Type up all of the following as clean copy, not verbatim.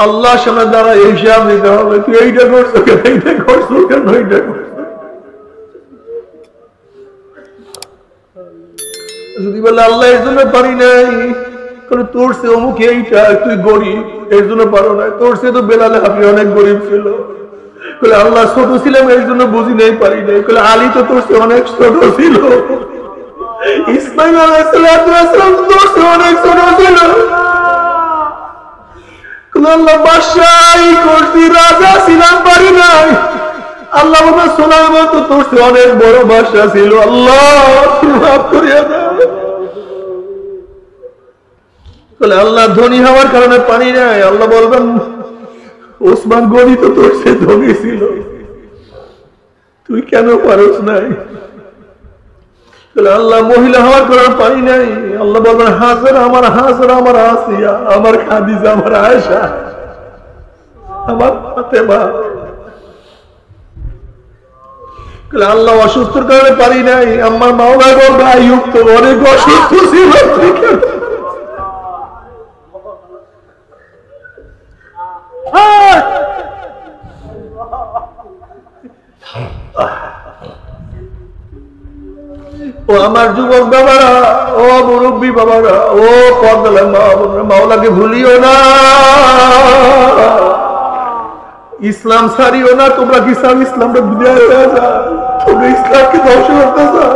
আল্লাহর সামনে দাঁড়ায় হিসাব দিতে হবে, তুই এইটা করছো কেন, এইটা করছো কেন, এইটা করছো। যদি বলে আল্লাহ এর জন্য পারি নাই, তোর সে অমুক এইটা, তুই গরিব এর জন্য পারো না, তোর সে তো বেলালে আপনি অনেক গরিব ছিল, আল্লাহ ছোট ছিলাম এর জন্য বুঝি নাই পারি নাই, আলী তো তোর সে অনেক ছোট ছিল, ইসমাইল আলাইহিসসালাম তোর সে অনেক ছোট ছিল, আল্লাহ বাদশাহী করছি, রাজা ছিলাম পারি নাই, আল্লাহ বলে সুলাইমান তো তোর সে অনেক বড় বাদশাহ ছিল, আল্লাহ মাফ করিয়া দাও। আল্লাহ ধনী হওয়ার কারণে পানি নাই, আল্লাহ বলবেন ওসমান গনি তো তোর সে ধনী ছিল, তুই কেন পারস নাই। আল্লাহ মহিলা হওয়ার কারণে পানি নাই, আল্লাহ বলবেন হাজার আমার আসিয়া, আমার খাদিজা, আমার আয়েশা, আমার ফাতেমা। আল্লাহ অসুস্থর কারণে পারি নাই, আমার মাওলা বলবে আইয়ুব তো অনেক অসুস্থ ছিল, ও আমার যুবক বাবারা, ও মুরব্বী বাবারা, ও পর্দালা মা বোনেরা, মাওলাকে ভুলিও না, ইসলাম ছাড়িও না। তোমরা কি চাও ইসলামটা বিদায় হয়ে যায়? তোমরা ইসলামকে ধ্বংস করতে চাও?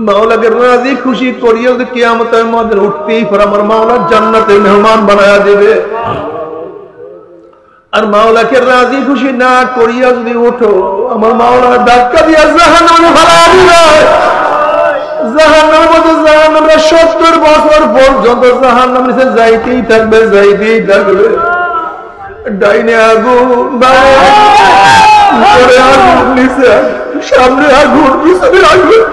মাওলাকে রাজি খুশি করিয়া যদি কিয়ামতের মধ্যে উঠতেই পর আমার মাওলার জান্নাতের মেহমান বানায়া দেবে। আর মাওলাকে রাজি খুশি না করিয়া যদি ওঠো, আমার মাওলার ধাক্কা দিয়া জাহান্নামে ফেলা দিবে। জাহান্নামের মধ্যে জাহান্নামে 70 বছর পর্যন্ত জাহান্নামের নিচে যাইতেই থাকবে, যাইতেই থাকবে। ডাইনে আগুন, উপরে আগুন, নিচে সামনে আগুন, পিছনে আগুন,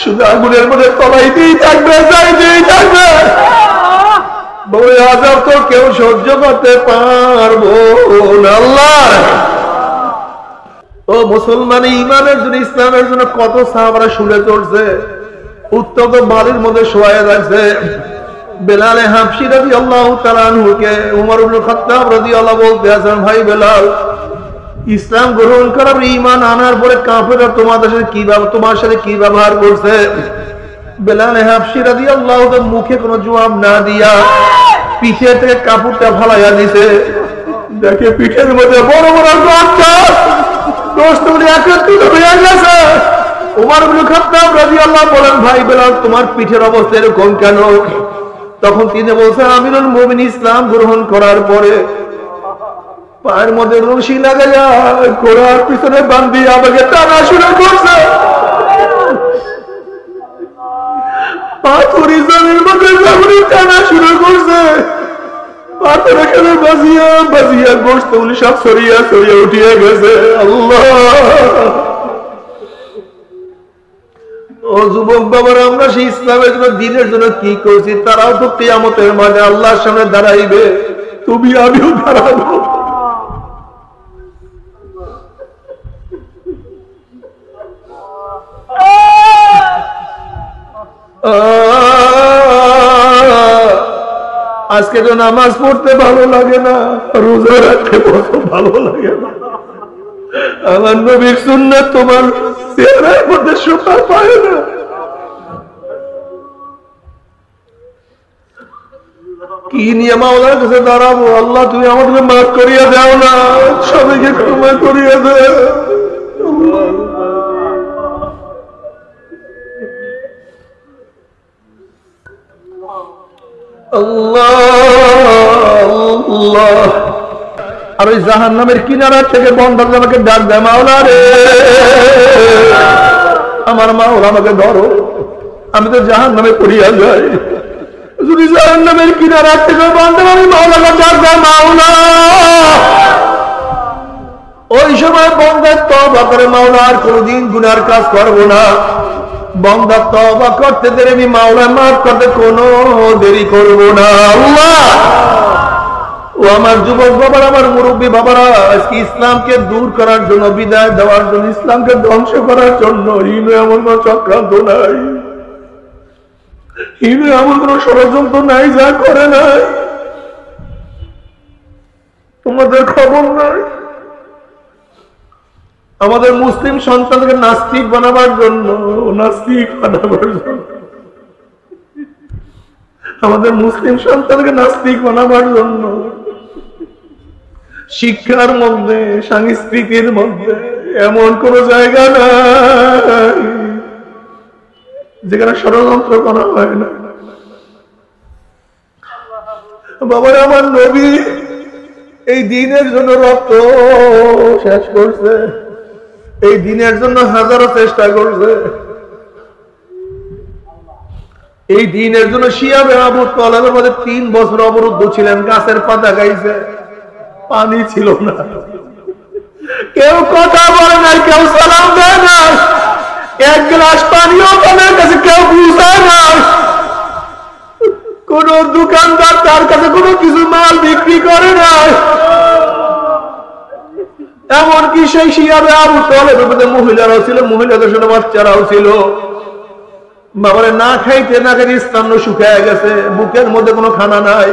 শুধু আগুনের মধ্যে তলাইতেই থাকবে, যাইতেই থাকবে। বড় আযাব তো কেউ সহ্য করতে পারবো না। আল্লাহ ও মুসলমান, ইমানের জন্য, ইসলামের জন্য কত সাহাবারা শুনে চলছে, উত্তপ্ত বালির মধ্যে শোয়ায় রাখছে। বেলালে হাবশী রাদিয়াল্লাহু তাআলা আনহুকে উমর ইবনে খাত্তাব রাদিয়াল্লাহু বলতে আছেন, ভাই বেলাল, ইসলাম গ্রহণ করার, ঈমান আনার পরে কাফেররা তোমার সাথে কি ব্যবহার করছে? বেলাল হাবশী রাদিয়াল্লাহু তাআলা মুখে কোনো জবাব না দিয়া পিঠে থেকে কাপড়টা ফালাইয়া দিছে। দেখে পিঠের মধ্যে বড় বড় গোশতগুলি একত্রিত হয়ে গেছে। ওমর ইবনে খাত্তাব রাদিয়াল্লাহু বলেন, ভাই বেলাল, তোমার পিঠের অবস্থা এরকম কেন? তখন তিনি বলছেন, আমিরুল মুমিনিন ইসলাম গ্রহণ করার পরে পায়ের মধ্যে রশি লাগাইয়া ঘোড়ার পিছনে বান্ধি আমাকে টানা শুরু করছে। পাথরি জমির মধ্যে জমির টানা শুরু করছে। পাথর এখানে বাজিয়া বাজিয়া গোশতগুলি সব সরিয়া সরিয়া উঠিয়ে গেছে। আল্লাহ ও যুবক বাবারা, আমরা সেই ইসলামের জন্য, দ্বীনের জন্য কি করছি? তারাও তো কিয়ামতের মাঠে আল্লাহর সামনে দাঁড়াইবে, তুমি আমিও দাঁড়াবো। আজকে তো নামাজ পড়তে ভালো লাগে না, রোজা রাখতে ভালো লাগে না। আমার নবীর সুন্নাত তোমার চেহারার মধ্যে শোভা পায় না। কি নিয়ে মাওলার কাছে দাঁড়াবো? আল্লাহ, তুমি আমাদেরকে মাফ করিয়া দাও না, সবাইকে ক্ষমা করিয়া দাও। আল্লাহ, আর ওই জাহান্নামের কিনারা থেকে বন্দার আমাকে ডাক দেয়, মাওলা রে, আমার মাওলা আমাকে ধরো, আমি তো জাহান্নামে পড়িয়া যাই। যদি জাহান্নামের কিনারা থেকে বন্দার আমি মাওলাকে ডাক দেয়, মাওলা, ওই সময় বন্দার তওবা করে, মাওলা আর কোনদিন গুনার কাজ করবো না। বন্দা তওবা করতে দেরি, আমি মাওলা মাফ করতে কোনো দেরি করব না। আল্লাহ ও আমার যুবক বাবারা, আমার মুরব্বী বাবারা, আজকে ইসলামকে দূর করার জন্য, বিদায় দেওয়ার জন্য, ইসলামকে ধ্বংস করার জন্য এমন কোন চক্রান্ত নাই। হিন্দু এমন কোন ষড়যন্ত্র নাই যা করে নাই, তোমাদের খবর নাই। আমাদের মুসলিম সন্তানকে নাস্তিক বানাবার জন্য, আমাদের মুসলিম সন্তানকে নাস্তিক বানাবার জন্য শিক্ষার মধ্যে, সংস্কৃতির মধ্যে এমন কোন জায়গা নাই যেখানে ষড়যন্ত্র করা হয় না। বাবার আমার নবী এই দিনের জন্য রক্ত শেষ করছে, এই দিনের জন্য হাজারো চেষ্টা করছে, এই দিনের জন্য শিয়াবে আবু তালেবের মধ্যে 3 বছর অবরুদ্ধ ছিলেন, গাছের পাতা গাইছে, পানি ছিল না, কেউ কথা বলে নাই, কেউ সালাম দেয় না, এক গ্লাস পানিও তাদের কাছে কেউ বুঝায় না, কোন দোকানদার তার কাছে কোনো কিছু মাল বিক্রি করে না। এমনকি সেই শিয়াবে আবু তালেবের মধ্যে মহিলারাও ছিল, মহিলাদের সাথে বাচ্চারাও ছিল। বাবারে না খাইতে না খাইতে স্তন্য শুকিয়ে গেছে, বুকের মধ্যে কোনো খানা নাই।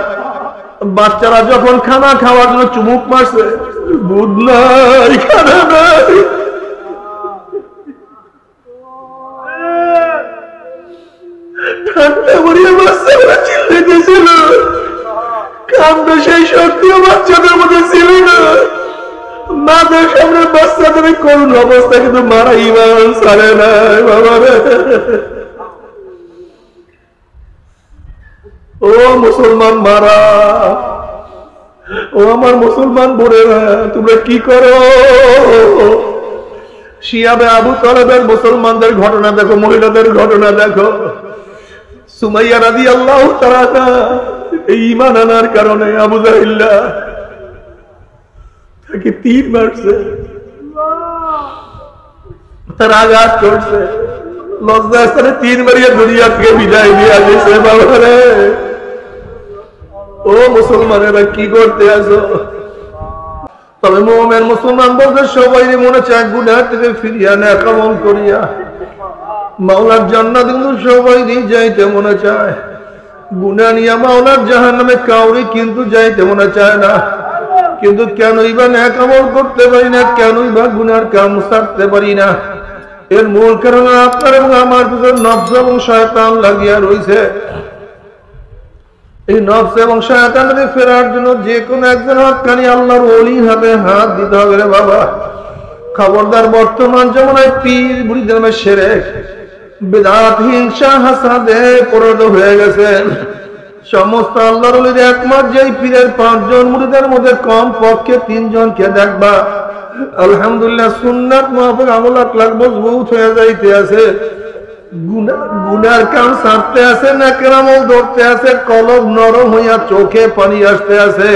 বাচ্চারা যখন খানা খাওয়ার জন্য চুমুক মারছে, দুধ নাই, খানা নাই। ঠান্ডা পড়িয়ে বাচ্চারা চিল্লাইতেছিল, কামটা সেই শক্তিও বাচ্চাদের মধ্যে ছিল না। মাদের সামনে বাচ্চাদের করুন অবস্থা, কিন্তু মারা ইমান ছাড়ে নাই। বাবারে ও মুসলমান মারা, ও আমার মুসলমান বোনেরা, তোমরা কি করো? শিয়াবে আবু তালেবের মুসলমানদের ঘটনা দেখো, মহিলাদের ঘটনা দেখো। সুমাইয়া রাদিয়াল্লাহু তাআলা এই ঈমান আনার কারণে আবু জাহিল্লা তাকে তীর মারছে, তার আঘাত করছে, লজ্জা স্থানে তীর মারিয়ে দুনিয়া থেকে বিদায় দিয়ে দিয়েছে। বাবারে ও মুসলমানেরা কি করতে আসো? তবে মুমিন মুসলমান বলতে সবাই মনে চায় গুনাহ থেকে ফিরিয়া নেক আমল করিয়া মাওলার জান্নাত কিন্তু সবাই যাইতে মনে চায়। গুনাহ নিয়ে মাওলার জাহান্নামে কাউরি কিন্তু যাইতে মনে চায় না। কিন্তু কেনই বা নেক আমল করতে পারি না, কেনই বা গুনার কাম ছাড়তে পারি না? এর মূল কারণ আপনার এবং আমার ভিতর নফস এবং শয়তান লাগিয়া রয়েছে। এই নফস এবং শয়তানকে ফেরার জন্য যে কোনো একজন হক্কানি আল্লাহর ওলি হাতে হাত দিতে হবে রে বাবা। খবরদার, বর্তমান জমানায় পীর মুরিদের নামে শিরক, বিদআত, হিংসা, হাসাদে পরিণত হয়ে গেছে। সমস্ত আল্লাহর ওলিদের একমাত্র যেই পীরের 5 জন মুরিদের মধ্যে কম পক্ষে 3 জনকে দেখবা আলহামদুলিল্লাহ সুন্নাত মুআফিক আমল আখলাক মজবুত হয়ে যাইতে আছে, গুনার কাম ছাড়তে আছে, নেকের আমল ধরতে আছে, কলব নরম হইয়া চোখে পানি আসতে আছে।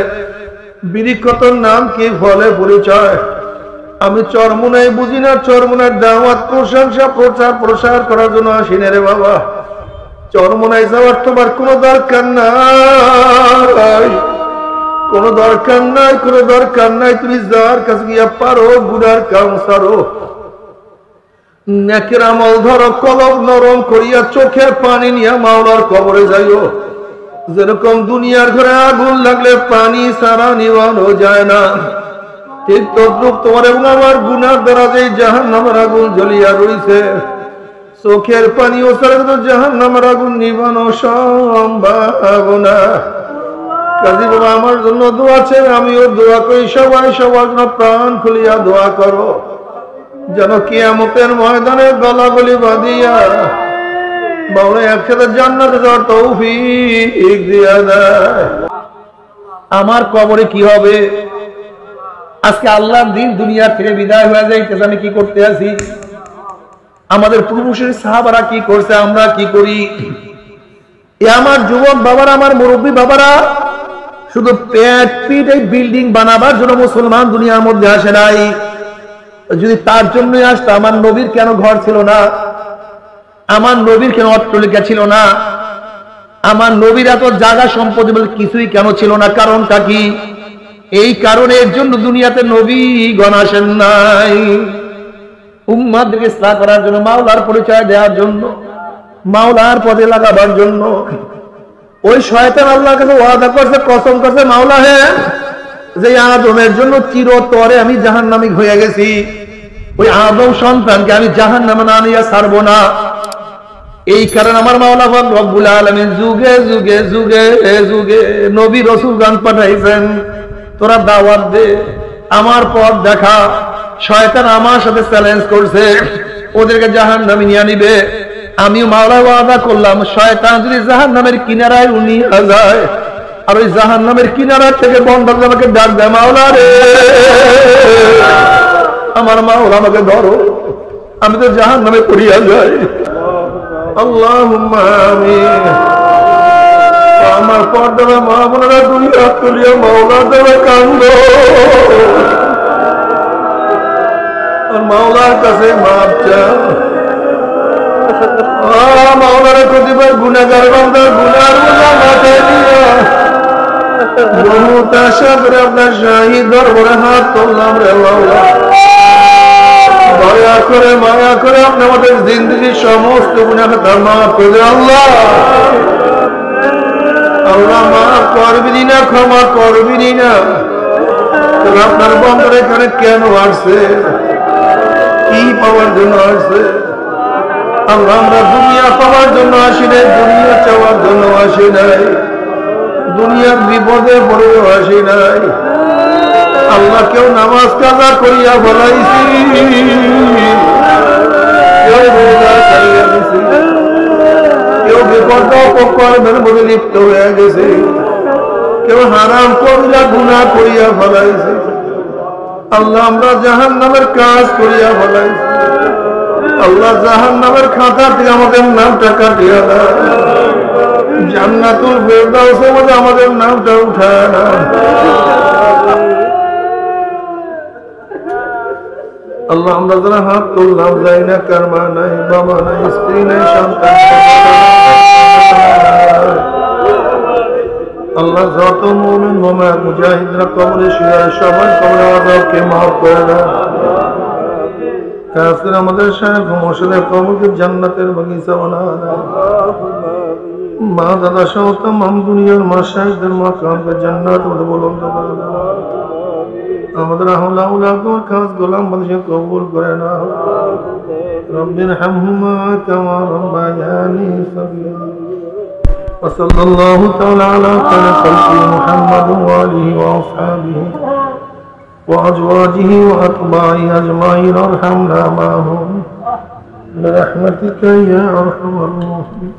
বিরিক্ষতর নাম কি, ফলে পরিচয়। আমি চরমুনাই বুঝি না, চরমুনার দাওয়াত প্রশংসা প্রচার প্রসার করার জন্য আসি না রে বাবা। চরমুনাই যাওয়ার তোমার কোনো দরকার নাই, কোনো দরকার নাই, কোনো দরকার নাই। তুমি যার কাছে গিয়া পারো গুনার কাম ছাড়ো, নেকের আমল ধরো, কলব নরম করিয়া চোখে পানি নিয়া মাওলার কবরে যাইও। যেরকম দুনিয়ার ঘরে আগুন লাগলে পানি ছাড়া নিভানো যায় না, ঠিক তদ্রুপ তোমার এবং আমার গুনার দ্বারা যে জাহান্নামের আগুন জ্বলিয়া রইছে, চোখের পানিও ছাড়া কিন্তু জাহান্নামের আগুন নিভানো সম্ভব না। কাজী বাবা আমার জন্য দোয়া আছে, আমিও দোয়া করি, সবাই সবার জন্য প্রাণ খুলিয়া দোয়া করো, যেন কিয়ামতের ময়দানে গলাগলি বাঁধিয়া মাওলা একসাথে জান্নাতে যাওয়ার তৌফিক দিয়া দেয়। আমার কবরে কি হবে? আজকে আল্লাহর দিন দুনিয়ার থেকে বিদায় হয়ে যাইতেছে, আমি কি করতে আছি? আমাদের পূর্বপুরুষের সাহাবারা কি করছে, আমরা কি করি? এ আমার যুবক বাবারা, আমার মুরব্বী বাবারা, শুধু পেট পিট এই বিল্ডিং বানাবার জন্য মুসলমান দুনিয়ার মধ্যে আসে নাই। যদি তার জন্যই আসতো, আমার নবীর কেন ঘর ছিল না? আমার নবীর কেন অট্টালিকা ছিল না? আমার নবীর এত জায়গা সম্পত্তি বলে কিছুই কেন ছিল না? কারণটা কি? এই কারণের জন্য দুনিয়াতে নবীগণ আসেন নাই, উম্মাহদেরকে ইসলাহ করার জন্য, মাওলার পরিচয় দেওয়ার জন্য। মাওলার পদে লাগাবার জন্য। ওই শয়তান আল্লাহর কাছে ওয়াদা করছে, কসম করছে, মাওলা হে, যে আদমের জন্য চিরতরে আমি জাহান্নামী হয়ে গেছি, ওই আদম সন্তানকে আমি জাহান্নামে না নিয়ে ছাড়বো না। এই কারণে আমার মাওলা রব্বুল আলামিন যুগে যুগে যুগে যুগে নবী রাসূলগণ পাঠাইছেন, তোরা দাওয়াত দে, আমার পথ দেখা। শয়তান আমার সাথে চ্যালেঞ্জ করছে, ওদেরকে জাহান্নামে নিয়ে নিবে। আমিও মাওলা ওয়াদা করলাম, শয়তান যদি জাহান্নামের কিনারায় নিয়ে যায়, আর ওই জাহান্নামের কিনারা থেকে বন্ধন আমাকে ডাক দেয়, মাওলা রে, আমার মাওলা আমাকে ধরো, আমি তো জাহান্নামে পড়িয়া যাই। আল্লাহুম্মা আমিন। আমার পর্দার মা বোনেরা দুনিয়া তুলিয়া মাওলা দেবে কান্দ, আর মাওলার কাছে মাপ চাও। মাওলার কতিপয় গুনাহগার বান্দার গুনার বোঝা মাথায় নিয়ে বহুত আশা করে আপনার শাহী দরবারে হাত তুললাম রে মাওলা। দয়া করে মায়া করে আপনি আমাদের জিন্দগির সমস্ত গুনাহ খাতা মাফ করে আল্লাহ। আল্লাহ মাফ করবি না, ক্ষমা করবি না। আপনার বন্ধুর এখানে কেন আসছে, কি পাওয়ার জন্য আসছে? আল্লাহ আমরা দুনিয়া পাওয়ার জন্য আসি নাই, দুনিয়া চাওয়ার জন্য আসি নাই, দুনিয়ার বিপদে পড়েও আসি নাই। আল্লাহ কেউ নামাজ কাজা করিয়া বলাইছি, কেউ রোজা ছাড়িয়া দিছি, কেউ বিপদ অপকর্মের মধ্যে লিপ্ত হয়ে গেছে, কেউ হারাম করিয়া গুনাহ করিয়া ফলাইছে। আল্লাহ আমরা জাহান্নামের কাজ করিয়া ফলাইছি। আল্লাহ জাহান্নামের খাতা থেকে আমাদের নামটা কাটিয়া দাও, জান্নাতুল ফেরদাউসের মধ্যে আমাদের নামটা উঠায় না। আল্লাহ আমরা যারা হাত তুললাম, যাই না কারমা নাই, বাবা নাই, স্ত্রী নাই, সন্তান, আল্লাহ যত মুমিন মুজাহিদরা কবরে শুয়ে সবার কবরে আযাবকে মাফ করে দাও। কাফির আমাদের শায়েখ মুর্শিদের কবরকে জান্নাতের বাগিচা বানাও। মা দাদা সহ तमाम দুনিয়ার মাশায়েখদের মাকামকে জান্নাতুল বুলন্দ করে দাও। আমাদের আহলা উলামার খাস গোলাম বাদশা কবুল করে নাও। রব্বির হামহুমা কামা রাব্বায়ানি সগীরা। وصلى الله تعالى على خير خلقه محمد وآله وأصحابه وأزواجه وأتباعه أجمعين وارحمنا معهم برحمتك يا أرحم الراحمين.